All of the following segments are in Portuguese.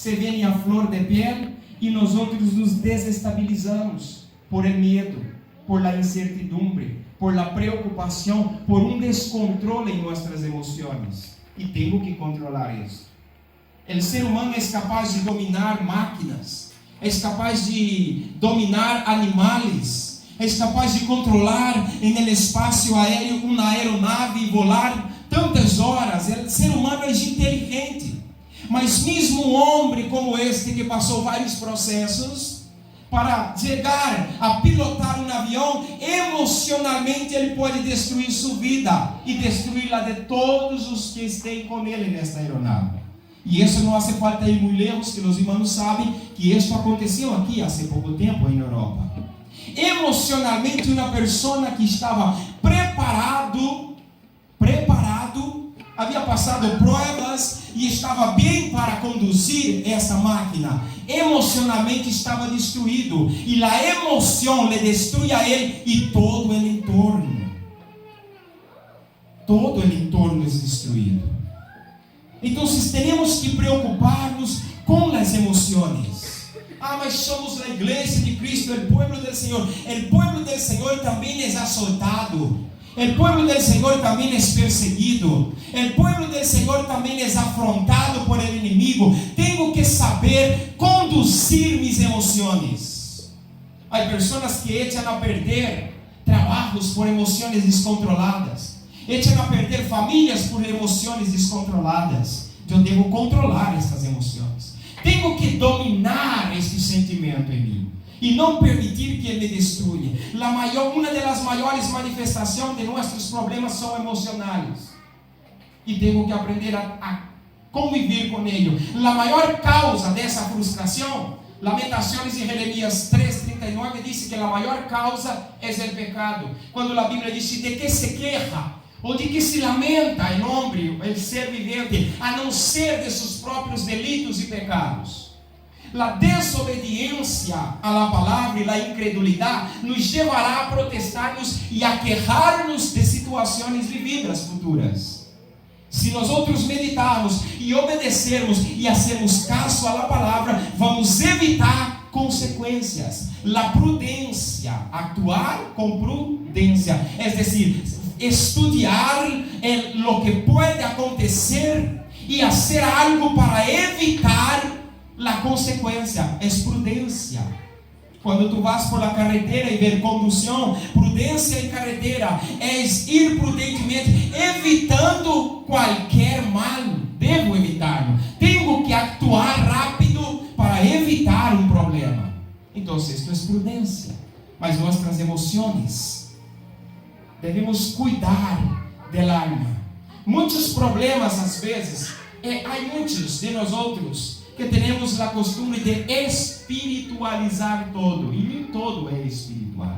se vem a flor de piel e nós outros nos desestabilizamos por el miedo, por la incertidumbre, por la preocupação, por descontrole em nossas emoções. E tenho que controlar isso. O ser humano é capaz de dominar máquinas, é capaz de dominar animais, é capaz de controlar em el espaço aéreo uma aeronave e volar tantas horas. O ser humano é inteligente, mas mesmo um homem como este que passou vários processos para chegar a pilotar um avião, emocionalmente ele pode destruir sua vida e destruí-la de todos os que estão com ele nesta aeronave. E isso não hace falta ir muito lejos, que os irmãos sabem que isso aconteceu aqui há pouco tempo em Europa. Emocionalmente, uma pessoa que estava preparado, havia passado provas e estava bem para conduzir essa máquina, emocionalmente estava destruído, e a emoção lhe destrui a ele e todo o entorno. Todo o entorno é destruído. Então, temos que preocupar-nos com as emoções. Mas somos a igreja de Cristo, o povo do Senhor. O povo do Senhor também é azotado. O povo do Senhor também é perseguido. O povo do Senhor também é afrontado por el inimigo. Tenho que saber conduzir minhas emoções. Há pessoas que echan a perder trabalhos por emoções descontroladas. Echan a perder famílias por emoções descontroladas. Eu devo controlar essas emoções. Tenho que dominar este sentimento em mim e não permitir que ele me destrua. Uma das maiores manifestações de nossos problemas são emocionais. E tenho que aprender a conviver com ele. A maior causa dessa frustração, Lamentações em Jeremias 3:39 diz que a maior causa é o pecado. Quando a Bíblia diz de que se queja, ou de que se lamenta o homem, o ser vivente, a não ser de seus próprios delitos e pecados. A desobediência à palavra e a incredulidade nos levará a protestar-nos e a quejar-nos de situações vividas futuras. Se nós outros meditarmos e obedecermos e fazermos caso à palavra, vamos evitar consequências. A prudência, actuar com prudência, é decir, estudiar lo que pode acontecer e fazer algo para evitar a consequência. É prudência. Quando tu vas por la carretera e ver condução, prudência em carretera é ir prudentemente, evitando qualquer mal. Devo evitar-lo. Tenho que actuar rápido para evitar um problema. Então, isto é prudência. Mas nossas emoções, devemos cuidar da alma. Muitos problemas, às vezes, há muitos de nós outros que temos a costume de espiritualizar todo, e nem todo é espiritual.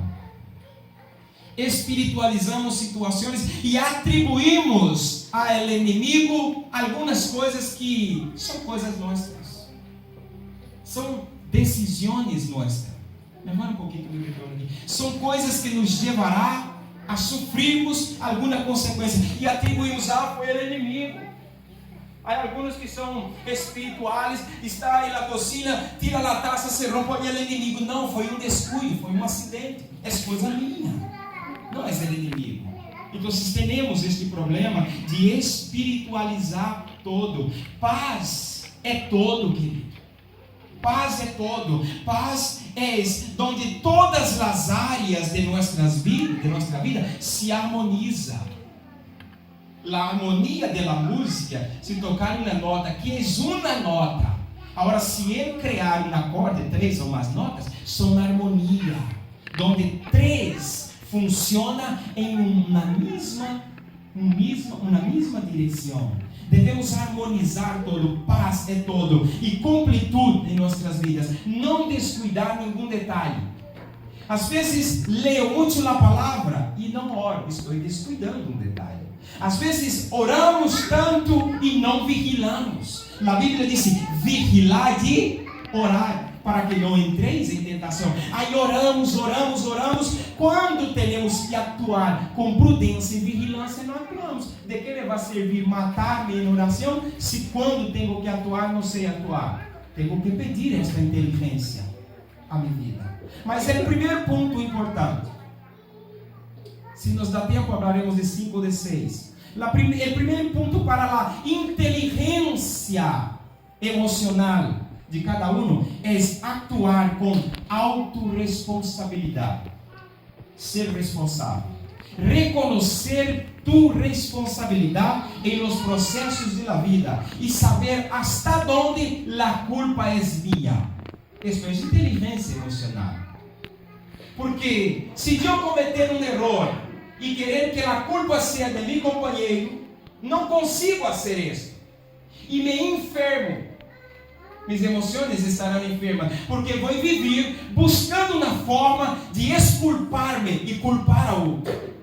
Espiritualizamos situações e atribuímos ao inimigo algumas coisas que são coisas nossas, são decisões nossas. Demora um pouquinho do microfone aqui. São coisas que nos levará a sofrermos alguma consequência e atribuímos foi o inimigo. Há alguns que são espirituais, está aí na cozinha, tira a taça, se rompe e é o inimigo. Não, foi um descuido, foi um acidente, é coisa minha, não é o inimigo. Então, temos este problema de espiritualizar todo. Paz é todo, querido. Paz é todo. Paz é onde todas as áreas de nossa vida se harmonizam. A harmonia da música, se tocar uma nota que é uma nota, agora se ele criar um acorde, 3 ou mais notas, são harmonia, onde 3 funciona em uma mesma direção. Devemos harmonizar todo, paz é todo, e completude em nossas vidas, não descuidar nenhum detalhe. Às vezes leio muito a palavra e não oro, estou descuidando um detalhe. Às vezes oramos tanto e não vigilamos. A Bíblia diz: vigilai e orai, para que não entreis em tentação. Aí oramos. Quando temos que atuar com prudência e vigilância, não atuamos. De que vai servir matar-me em oração, se quando tenho que atuar, não sei atuar? Tenho que pedir esta inteligência a minha vida. Mas é o primeiro ponto importante. Se nos dá tempo, falaremos de 5 ou de 6. O primeiro ponto para a inteligência emocional de cada um é actuar com autorresponsabilidade. Ser responsável. Reconhecer tu responsabilidade em los processos da vida e saber hasta onde a culpa é minha. Isso é inteligência emocional. Porque se eu cometer um erro e querer que a culpa seja de meu companheiro, não consigo fazer isso. E me enfermo. Minhas emoções estarão enfermas, porque vou viver buscando uma forma de exculpar-me e culpar a outro.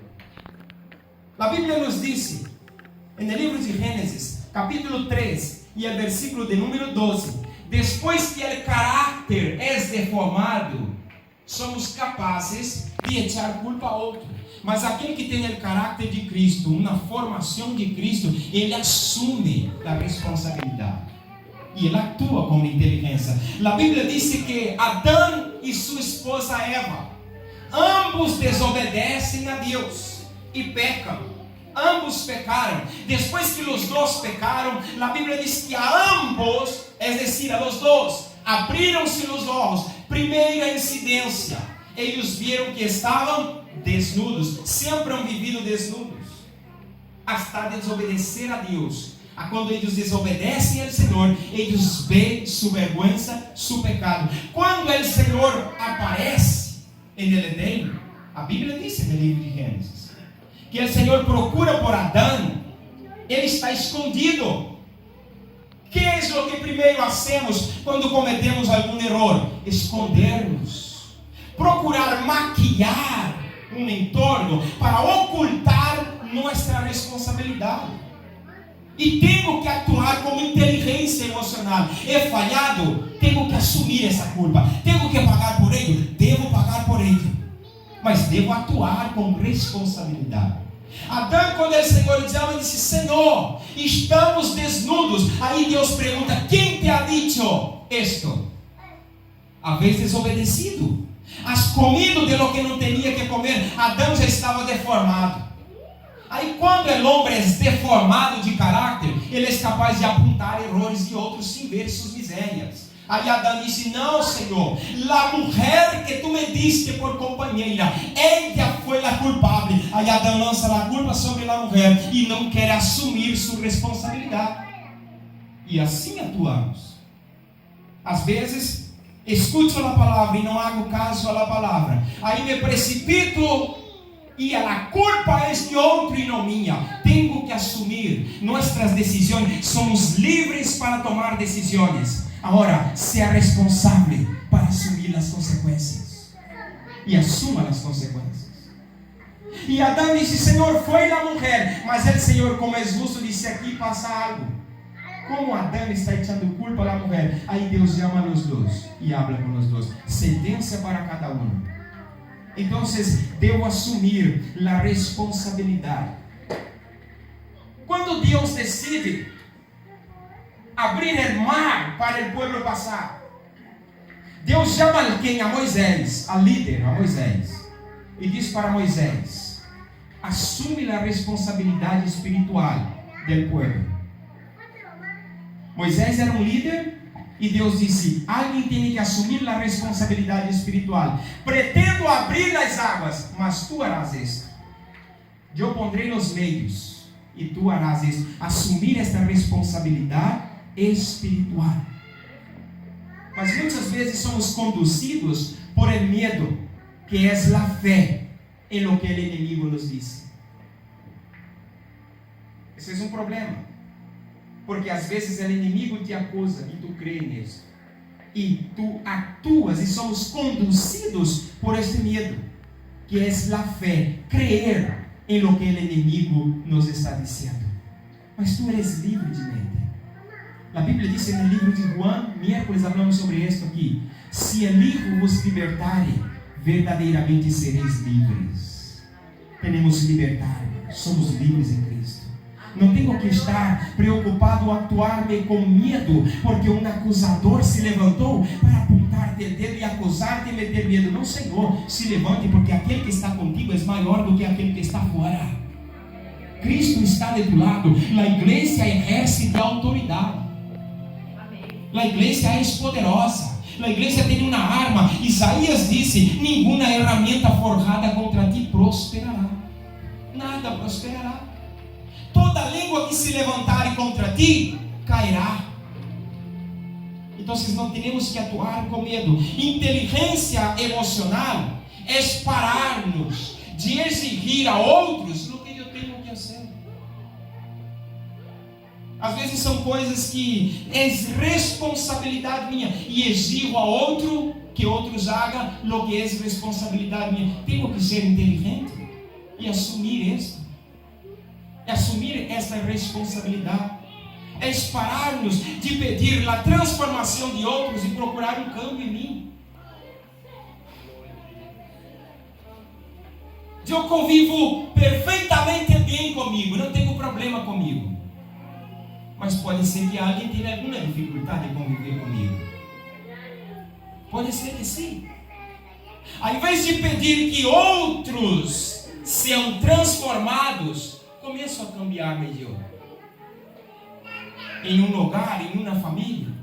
A Bíblia nos diz, no livro de Gênesis, capítulo 3, e o versículo de número 12: depois que o caráter é deformado, somos capazes de echar culpa a outro. Mas aquele que tem o caráter de Cristo, uma formação de Cristo, ele assume a responsabilidade. E ele atua com inteligência. A Bíblia diz que Adão e sua esposa Eva, ambos desobedecem a Deus e pecam. Ambos pecaram. Depois que os dois pecaram, a Bíblia diz que a ambos, é decir, a los dois, abriram-se os olhos. Primeira incidência, eles viram que estavam desnudos. Sempre han vivido desnudos, hasta desobedecer a Deus. Quando eles desobedecem ao Senhor, eles veem sua vergonha, seu pecado. Quando o Senhor aparece em Edém, a Bíblia diz no livro de Gênesis que o Senhor procura por Adão, ele está escondido. Que é o que primeiro fazemos quando cometemos algum erro? Esconder-nos, procurar maquiar um entorno para ocultar nossa responsabilidade. E tenho que atuar com inteligência emocional. É falhado, tenho que assumir essa culpa. Tenho que pagar por ele? Devo pagar por ele. Mas devo atuar com responsabilidade. Adão, quando o Senhor chama, disse: Senhor, estamos desnudos. Aí Deus pergunta: quem te ha dicho esto? Havia desobedecido. Has comido de lo que não tinha que comer. Adão já estava deformado. Aí quando o homem é deformado de caráter, ele é capaz de apontar erros de outros sem ver suas misérias. Aí Adão disse: não, Senhor, a mulher que tu me diste por companheira, ela foi a culpável. Aí Adão lança a culpa sobre a mulher e não quer assumir sua responsabilidade. E assim atuamos. Às vezes, escuto a palavra e não hago caso à palavra. Aí me precipito e a culpa é de outro e não minha. Tenho que assumir nossas decisões. Somos livres para tomar decisões. Agora, seja responsável para assumir as consequências. E assuma as consequências. E Adão disse: Senhor, foi a mulher. Mas o Senhor, como é justo, disse: aqui passa algo. Como Adão está echando culpa à mulher, aí Deus chama os dois e habla com os dois. Sentença para cada um. Então, devo assumir a responsabilidade. Quando Deus decide abrir o mar para o povo passar, Deus chama quem? A Moisés, a líder, a Moisés, e diz para Moisés: assume a responsabilidade espiritual do povo. Moisés era um líder. E Deus disse: alguém tem que assumir a responsabilidade espiritual. Pretendo abrir as águas, mas tu harás isso. Eu pondrei nos meios, e tu harás isso. Assumir esta responsabilidade espiritual. Mas muitas vezes somos conduzidos por el medo, que é a fé em lo que o inimigo nos diz. Esse é um problema. Porque às vezes o inimigo te acusa e tu crê nisso. E tu atuas e somos conduzidos por este medo, que é a fé, crer em lo que o inimigo nos está dizendo. Mas tu eres livre de mente. A Bíblia diz no livro de Juan, miércoles falamos sobre isso aqui: se o Hijo vos libertare, verdadeiramente sereis livres. Temos liberdade, somos livres em Cristo. Não tenho que estar preocupado ou actuar-me com medo, porque um acusador se levantou para apontar-te o dedo e acusar-te e meter medo. Não, Senhor, se levante, porque aquele que está contigo é maior do que aquele que está fora. Cristo está de tu lado. A igreja exerce a autoridade. A igreja é poderosa. A igreja tem uma arma. Isaías disse: nenhuma ferramenta forjada contra ti prosperará. Nada prosperará. Toda língua que se levantar contra ti cairá. Então não temos que atuar com medo. Inteligência emocional é parar-nos de exigir a outros o que eu tenho que fazer. Às vezes são coisas que é responsabilidade minha e exijo a outro que outros hagam o que é responsabilidade minha. Tenho que ser inteligente e assumir isso. Assumir essa responsabilidade é parar-nos de pedir a transformação de outros e procurar um câmbio em mim. Eu convivo perfeitamente bem comigo, não tenho problema comigo, mas pode ser que alguém tenha alguma dificuldade de conviver comigo. Pode ser que sim. Ao invés de pedir que outros sejam transformados, começo a cambiar melhor. Em um lugar, em uma família,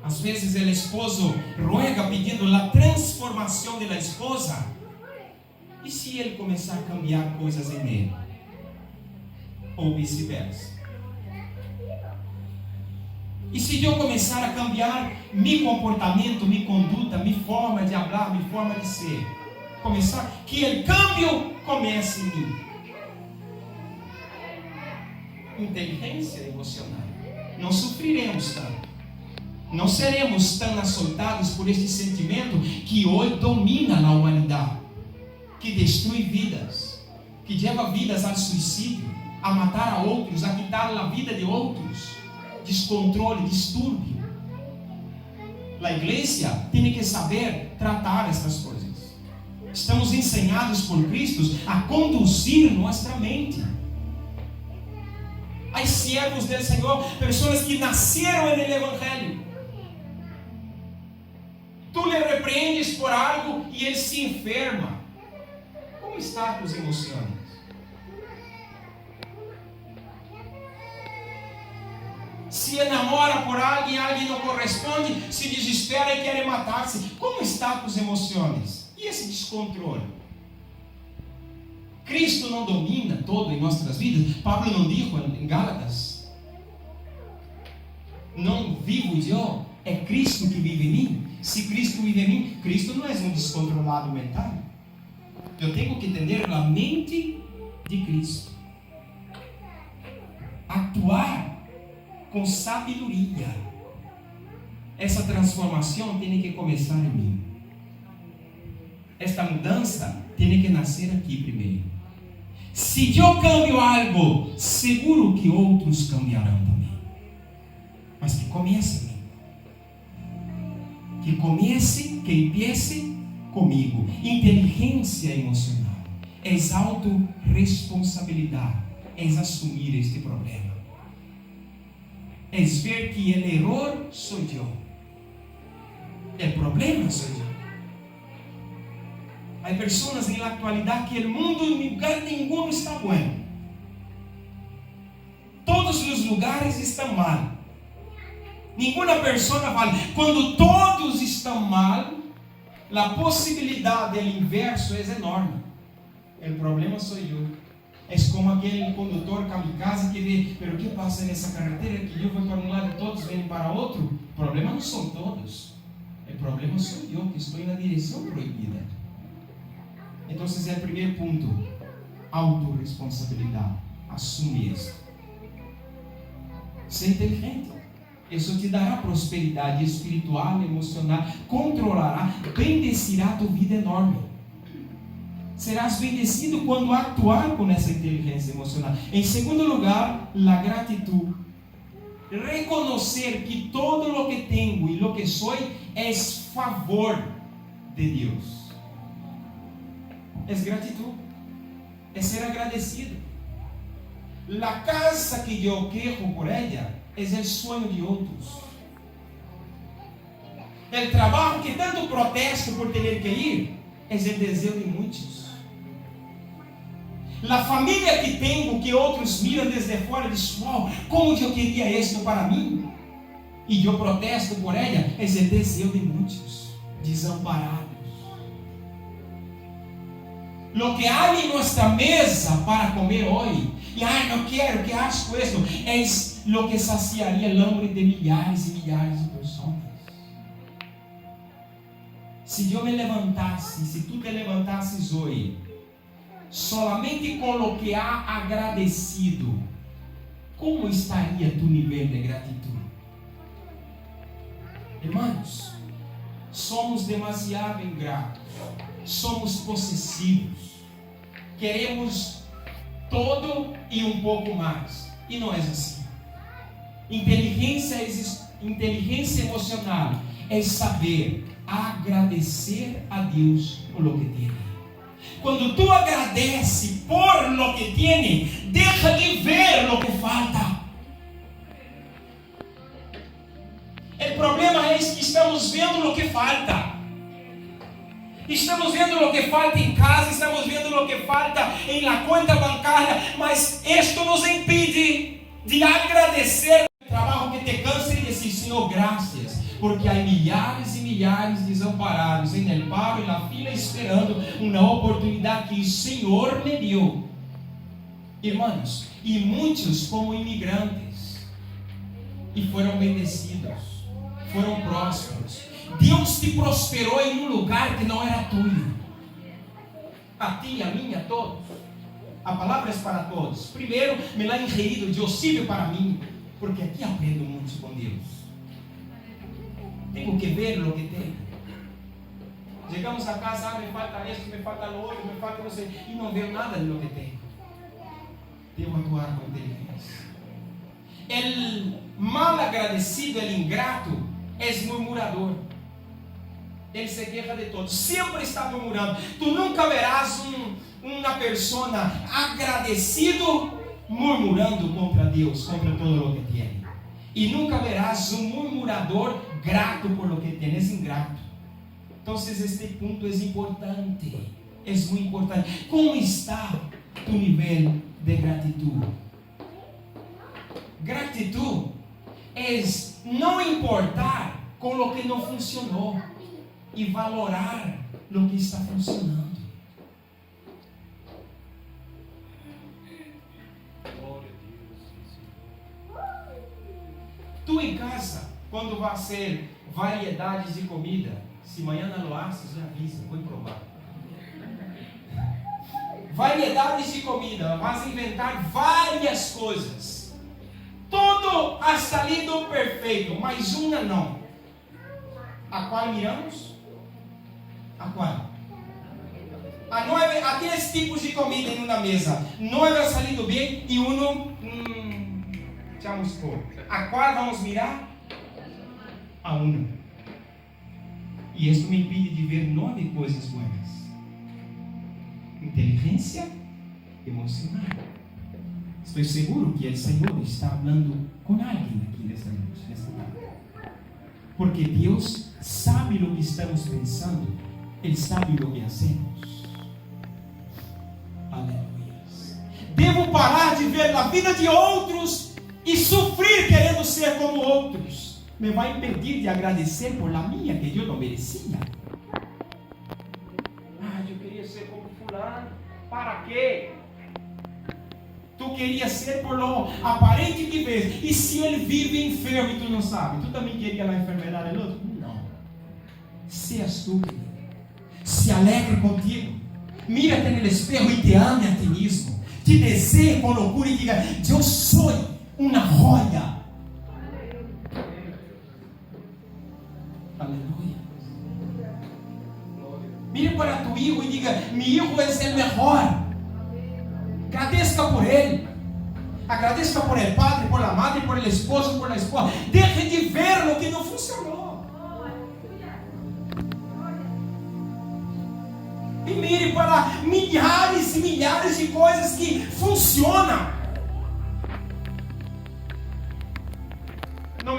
às vezes o esposo roga pedindo a transformação da esposa. E se ele começar a cambiar coisas em ele? Ou vice-versa? E se eu começar a cambiar meu comportamento, minha conduta, minha forma de falar, minha forma de ser, começar, que o câmbio comece em mim. Inteligência emocional. Não sofreremos tanto. Não seremos tão açoitados por este sentimento que hoje domina a humanidade, que destrui vidas, que leva vidas ao suicídio, a matar a outros, a quitar a vida de outros, descontrole, distúrbio. A igreja tem que saber tratar essas coisas. Estamos ensinados por Cristo a conduzir nossa mente. Há servos do Senhor, pessoas que nasceram no Evangelho. Tu lhe repreendes por algo e ele se enferma. Como está com as emoções? Se enamora por alguém, alguém não corresponde, se desespera e quer matar-se. Como está com as emoções? E esse descontrole? Cristo não domina todo em nossas vidas. Pablo não disse em Gálatas: não vivo eu, é Cristo que vive em mim. Se Cristo vive em mim, Cristo não é um descontrolado mental. Eu tenho que entender a mente de Cristo. Actuar com sabedoria. Essa transformação tem que começar em mim. Esta mudança tem que nascer aqui primeiro. Se eu cambio algo, seguro que outros cambiarão também. Mas que comece em mim. Que comece, que empiece comigo. Inteligência emocional é autorresponsabilidade, é assumir este problema, é ver que o erro sou eu, o problema sou eu. Há pessoas na atualidade que o mundo em lugar nenhum está bom. Todos os lugares estão mal. Nenhuma pessoa vale. Quando todos estão mal, a possibilidade do inverso é enorme. O problema sou eu. É como aquele condutor kamikaze que vê, pero o que passa nessa carretera que eu vou para um lado e todos vêm para outro? O problema não são todos. O problema sou eu que estou na direção proibida. Então, esse é o primeiro ponto. Autorresponsabilidade. Assume isso. Ser inteligente. Isso te dará prosperidade espiritual, emocional. Controlará, bendecirá a tua vida enorme. Serás bendecido quando actuar com essa inteligência emocional. Em segundo lugar, a gratidão. Reconocer que todo o que tenho e o que sou é favor de Deus. É gratidão, é ser agradecido. La casa que yo quejo por ella es el sueño de otros. El trabajo que tanto protesto por tener que ir es el deseo de muchos. La familia que tengo que otros miran desde fuera y dicen, wow, como yo quería esto para mí. Y yo protesto por ella, es el deseo de muchos desamparados. Lo que hay en nuestra mesa para comer hoy, y no quiero, que asco esto, es lo que saciaría el hambre de millares y millares de personas. Si yo me levantase, si tú te levantases hoy, solamente con lo que ha agradecido, ¿cómo estaría tu nivel de gratitud? Hermanos, somos demasiado ingratos, somos possessivos, queremos todo e pouco mais, e não é assim. Inteligência emocional é saber agradecer a Deus por lo que tem. Quando tu agradece por lo que tem, deixa de ver lo que falta. O problema é que estamos vendo o que falta. Estamos vendo o que falta em casa, estamos vendo o que falta em la conta bancária, mas isto nos impede de agradecer o trabalho que te cansa e dizer, Senhor, graças, porque há milhares e milhares desamparados em el paro e na fila esperando uma oportunidade que o Senhor me deu. Irmãos, e muitos como imigrantes, e foram bendecidos. Foram prósperos. Deus te prosperou em lugar que não era tuyo. A ti, a mim, a todos. A palavra é para todos. Primeiro, me la enreído, Deus sirve para mim, porque aqui aprendo muito com Deus. Tenho que ver o que tenho. Chegamos a casa, me falta isso, me falta o outro, me falta não sei, e não vejo nada de lo que tenho. Devo atuar com inteligência. El mal agradecido, el ingrato, és murmurador. Ele se queixa de todos, sempre está murmurando. Tu nunca verás uma pessoa agradecido murmurando contra Deus, contra todo o que tem. E nunca verás murmurador grato por lo que tem, és ingrato. Então, este ponto é importante, é muito importante. Como está tu nível de gratitude? Gratitude é não importar com o que não funcionou e valorar o que está funcionando. Tu em casa, quando vai ser variedades de comida, se amanhã não lo haces, já avisa, vou provar. Variedades de comida, vas inventar várias coisas. Todo ha salido perfeito, mas uma não. A qual miramos? A qual? A 9, aqueles tipos de comida em uma mesa. 9 ha salido bem e uno chamuscou. A qual vamos mirar? A uma. E isso me impede de ver 9 coisas buenas. Inteligência emocional. Estou seguro que o Senhor está falando com alguém aqui nesta noite, nesta tarde. Porque Deus sabe o que estamos pensando, Ele sabe o que hacemos. Aleluia. Devo parar de ver a vida de outros e sofrer querendo ser como outros. Me vai impedir de agradecer por la minha que eu não merecia. Eu queria ser como fulano. Para quê? Tu queria ser por lo aparente que vês. E se ele vive enfermo e tu não sabe? Tu também queria a enfermidade do outro? Não. Seas tu, se alegre contigo. Mírate no espelho e te ame a ti mesmo. Te deseje com loucura e diga: eu sou uma joia. Aleluia. Mire para tu hijo e diga: mi hijo é o melhor. Agradeça por ele. Agradeça por el padre, por la madre, por el esposo, por la esposa. Deje de ver o que não funcionou. E mire para milhares e milhares de coisas que funcionam.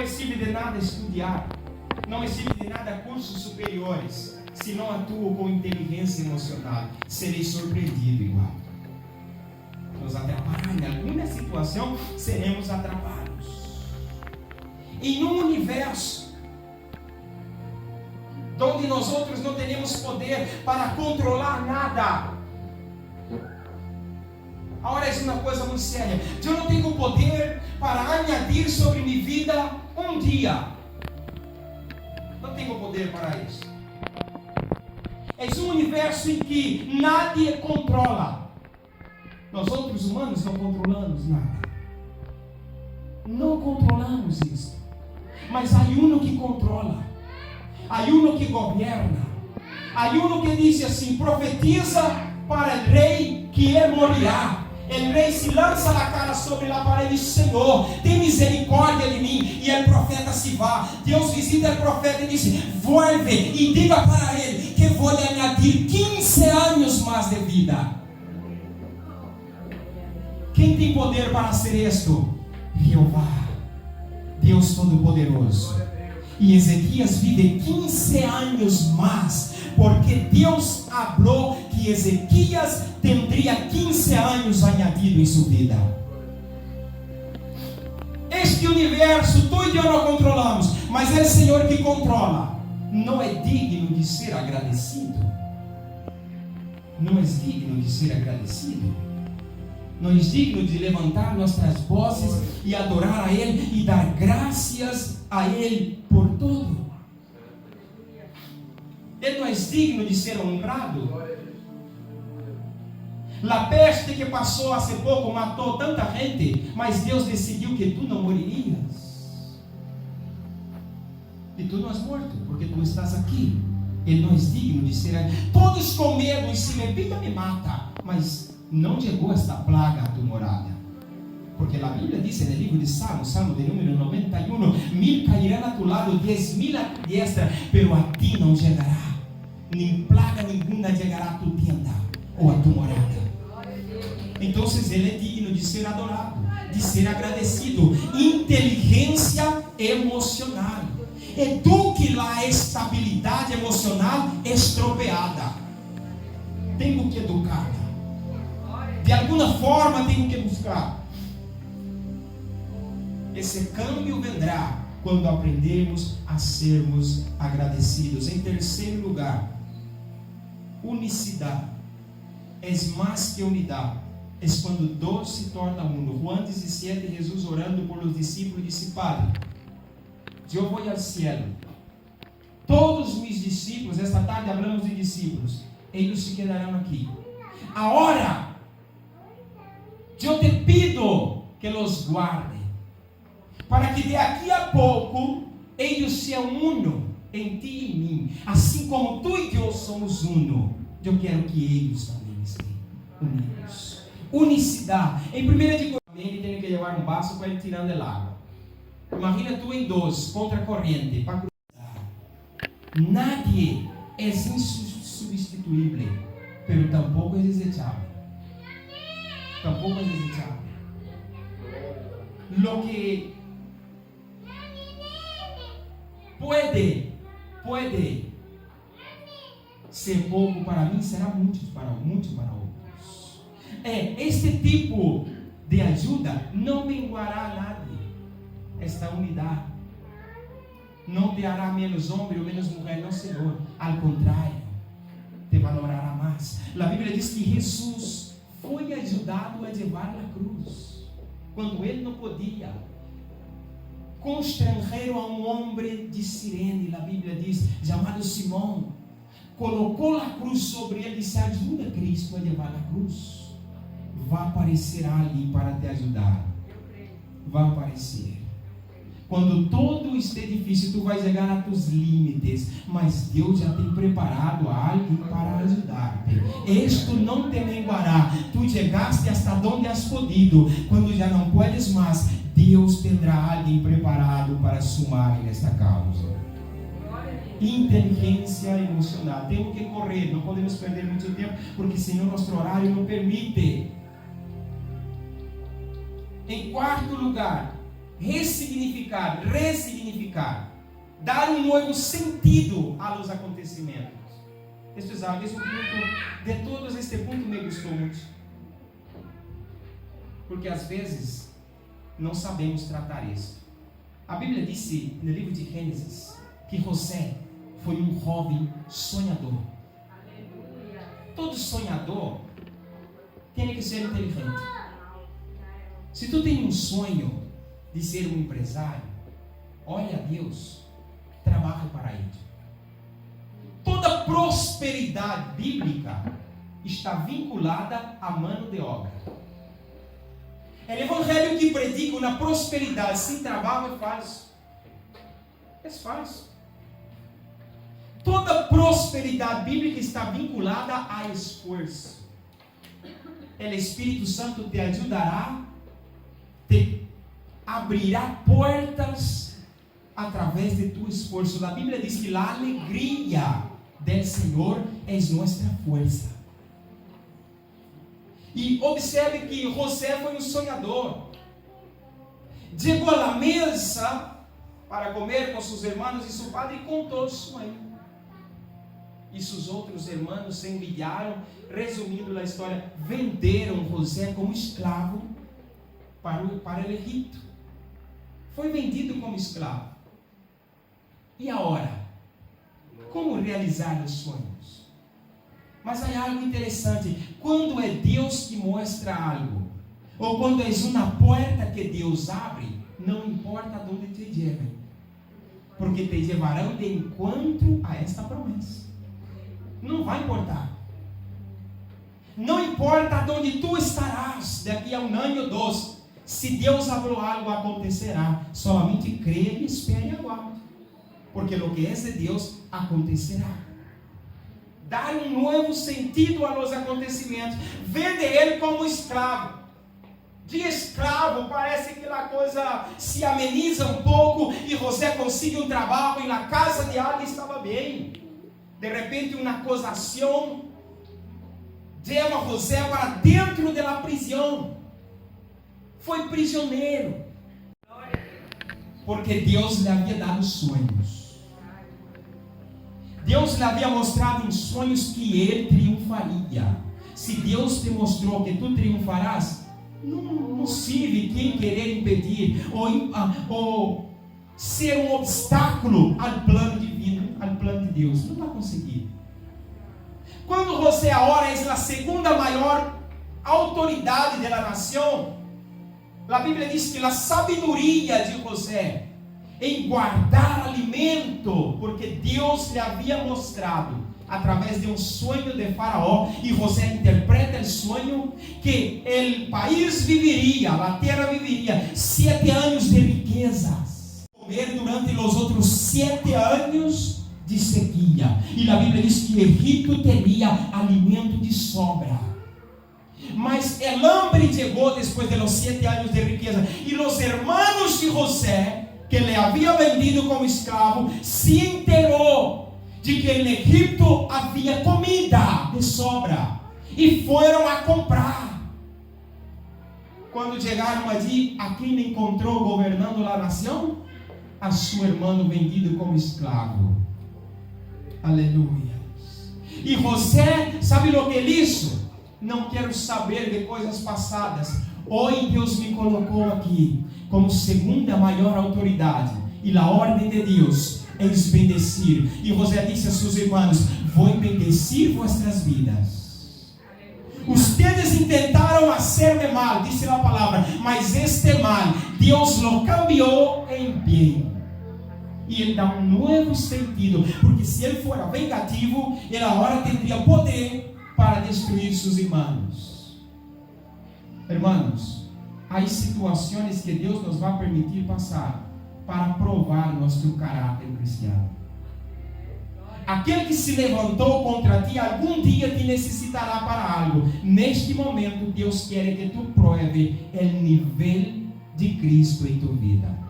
me sirve de nada estudar, não me sirve de nada cursos superiores, se não atuo com inteligência emocional, serei surpreendido igual. Nos atrapalhar em alguma situação, seremos atrapados. Em um universo onde nós outros não temos poder para controlar nada. Agora é uma coisa muito séria. Eu não tenho poder para añadir sobre minha vida um dia. Não tenho poder para isso. É um universo em que nadie controla. Nós outros humanos não controlamos nada. Não controlamos isso. Mas há um que controla. Há um que governa. Há um que diz assim: profetiza para o rei que ele morirá. O rei se lança a cara sobre a parede e diz: Senhor, tem misericórdia de mim. E o profeta se vai. Deus visita o profeta e diz: vuelve e diga para ele que vou lhe añadir 15 anos mais de vida. Quem tem poder para fazer isto? Jeová, Deus Todo-Poderoso. E Ezequias vive 15 anos mais, porque Deus falou que Ezequias teria 15 anos añadido em sua vida. Este universo, tu e eu não controlamos, mas é o Senhor que controla. Não é digno de ser agradecido? Não é digno de ser agradecido? Não é digno de levantar nossas vozes e adorar a Ele e dar graças a Ele por tudo? Ele não é digno de ser honrado? A peste que passou há pouco matou tanta gente, mas Deus decidiu que tu não moririas. E tu não és morto, porque tu estás aqui. Ele não é digno de ser. Todos com medo, e se me pita me mata, mas não chegou esta plaga a tua morada. Porque a Bíblia diz no livro de Salmos, Salmo de número 91, 1000 cairão a tu lado, 10.000 a tu diestra, pero a ti não chegará. Nem plaga nenhuma chegará a tu tenda ou a tu morada. Então ele é digno de ser adorado, de ser agradecido. Inteligência emocional. Eduque a estabilidade emocional estropeada. Tenho que educar. De alguma forma tenho que buscar. Esse câmbio vendrá quando aprendermos a sermos agradecidos. Em terceiro lugar, unicidade. É mais que unidade. É quando dois se tornam um. Juan 17, Jesus orando por os discípulos disse: Padre, eu vou ao cielo. Todos meus discípulos, esta tarde hablamos de discípulos, eles se quedarão aqui. Agora, eu te pido que los guarde, para que de aqui a pouco eles sejam uno em ti e em mim, assim como tu e eu somos uno. Eu quero que eles também estejam unidos. Unicidade. Em 1 Coríntios, ele tem que levar um vaso para ele tirando a água. Imagina tu em dois, contra a corrente, para cruzar. Nadie é insubstituível, pero tampouco é desechável. Tampoco es desechable. Lo que puede ser pouco para mim será muito para outros. Este tipo de ajuda não menguará a nadie. Esta unidade não te hará menos homem ou menos mulher, não, Senhor. Ao contrário, te valorará mais. A Bíblia diz que Jesus foi ajudado a levar a cruz, quando ele não podia. Constrangeram a um homem de Cirene, a Bíblia diz, chamado Simão, colocou a cruz sobre ele e disse: ajuda Cristo a levar a cruz. Vai aparecer alguém para te ajudar. Vai aparecer. Quando todo estiver difícil, tu vais chegar a tus limites, mas Deus já tem preparado alguém para ajudar-te. Isto não te menguará. Tu chegaste hasta onde has podido. Quando já não puedes mais, Deus terá alguém preparado para sumar nesta causa. Inteligência emocional. Temos que correr, não podemos perder muito tempo, porque senão nosso horário não permite. Em quarto lugar, ressignificar, dar um novo sentido aos acontecimentos. Este é um ponto, de todos, este ponto me gostou muito. Porque às vezes não sabemos tratar isso. A Bíblia disse no livro de Gênesis que José foi um jovem sonhador. Todo sonhador tem que ser inteligente. Se tu tem um sonho de ser um empresário, olha a Deus, trabalhe para ele. Toda prosperidade bíblica está vinculada à mão de obra. O evangelho que predica uma prosperidade sem trabalho é falso. É falso. Toda prosperidade bíblica está vinculada a esforço. O Espírito Santo te ajudará, te abrirá portas através de tu esforço. A Bíblia diz que a alegria do Senhor é nossa força. E observe que José foi um sonhador. Chegou à mesa para comer com seus irmãos e seu padre e contou o sonho. E seus outros irmãos se enviaram, resumindo a história, venderam José como escravo para o Egito. Foi vendido como escravo. E agora? Como realizar os sonhos? Mas há algo interessante. Quando é Deus que mostra algo, ou quando é uma porta que Deus abre, não importa onde te levem, porque te levarão de encontro a esta promessa. Não vai importar. Não importa onde tu estarás daqui a um ano ou dois. Se Deus abriu algo, acontecerá. Somente creia e espere e aguarde. Porque o que é de Deus acontecerá. Dar um novo sentido aos acontecimentos. Vê de ele como escravo. De escravo, parece que a coisa se ameniza um pouco e José consegue um trabalho e na casa de alguém estava bem. De repente, uma acusação leva José para dentro da prisão. Foi prisioneiro. Porque Deus lhe havia dado sonhos. Deus lhe havia mostrado em sonhos que ele triunfaria. Se Deus te mostrou que tu triunfarás, não sirve quem querer impedir ou ser um obstáculo ao plano divino, ao plano de Deus. Não vai conseguir. Quando você agora é a segunda maior autoridade da nação, a Bíblia diz que a sabedoria de José em guardar alimento, porque Deus lhe havia mostrado através de um sonho de Faraó, e José interpreta o sonho que o país viveria, a terra viveria 7 anos de riquezas, comer durante os outros 7 anos de sequia, e a Bíblia diz que o Egito teria alimento de sobra. Mas el hambre chegou depois de los 7 anos de riqueza, e os hermanos de José, que le havia vendido como escravo, se enterou de que no Egito havia comida de sobra, e foram a comprar. Quando chegaram ali, a quem encontrou governando a nação? A seu irmão vendido como escravo. Aleluia. E José, sabe o que ele disse? Não quero saber de coisas passadas. Hoje Deus me colocou aqui como segunda maior autoridade, e a ordem de Deus é bendecir. E José disse a seus irmãos: vou bendecir vossas vidas. Ustedes intentaram hacer-me mal, disse a palavra, mas este mal Deus lo cambiou em bem. E ele dá um novo sentido, porque se ele for vingativo, ele agora teria poder para destruir seus irmãos. Irmãos, há situações que Deus nos vai permitir passar para provar nosso caráter cristiano. Aquele que se levantou contra ti, algum dia te necessitará para algo. Neste momento, Deus quer que tu prove o nível de Cristo em tua vida.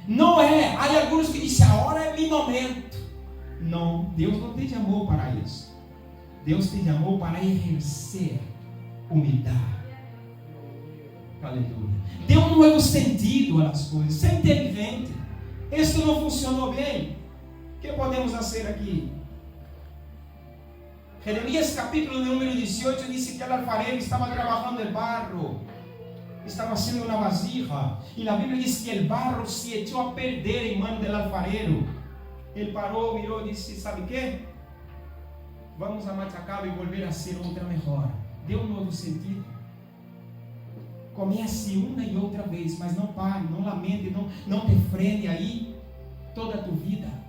Não é, há alguns que dizem, agora é meu momento. Não, Deus não te chamou para isso. Deus te chamou para exercer humildade. Aleluia. Dê um novo sentido às coisas. Ser inteligente. Isso não funcionou bem. O que podemos fazer aqui? Jeremias capítulo número 18 diz que o alfarero estava trabalhando el barro, estava haciendo uma vasija, e a Bíblia diz que o barro se echou a perder em mão do alfarero. Ele parou, mirou e disse: sabe o que? Vamos a machacá-lo e volver a ser outra melhor. Dê um novo sentido. Comece uma e outra vez, mas não pare, não lamente, não te frene aí toda a tua vida.